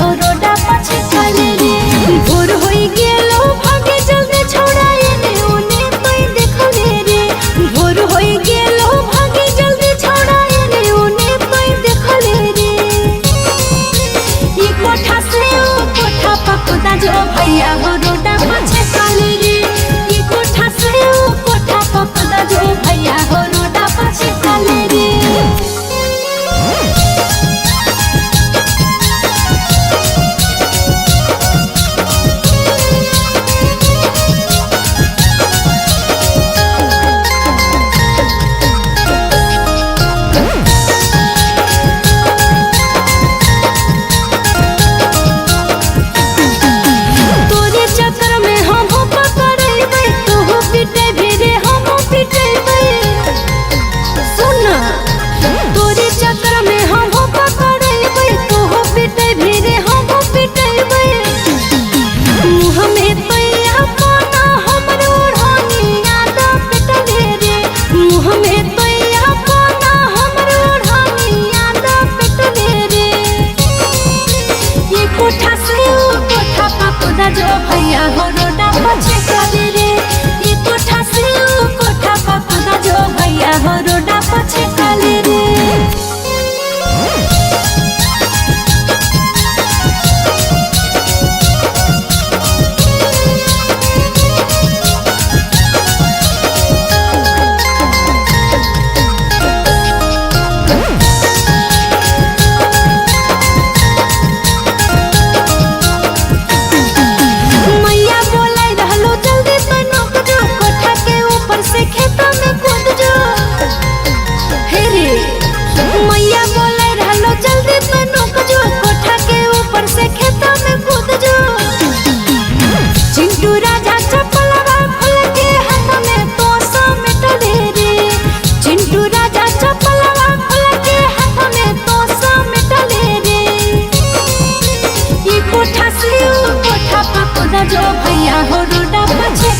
हो रोडा पाछे काले रे भोर होई गेलो भागे जल्दी छोड़ाए ने ओने कोई देखले रे भोर होई गेलो भागे जल्दी छोड़ाए ने ओने कोई देखले रे ई कोठा से ओ कोठा पकुदा जो भैया हो रोडा पाछे काले रे ई कोठा से ओ कोठा पकुदा जो भैया हो रोडा पाछे काले रे। कोठा से ओ कोठा पकुदा जो भैया हो रोडा पाछे काले रे ई कोठा से ओ कोठा पकुदा जो भैया हो रोडा पाछे काले रे। कोठा से ओ कोठा पकुदा जो भैया हो रोडा पाछे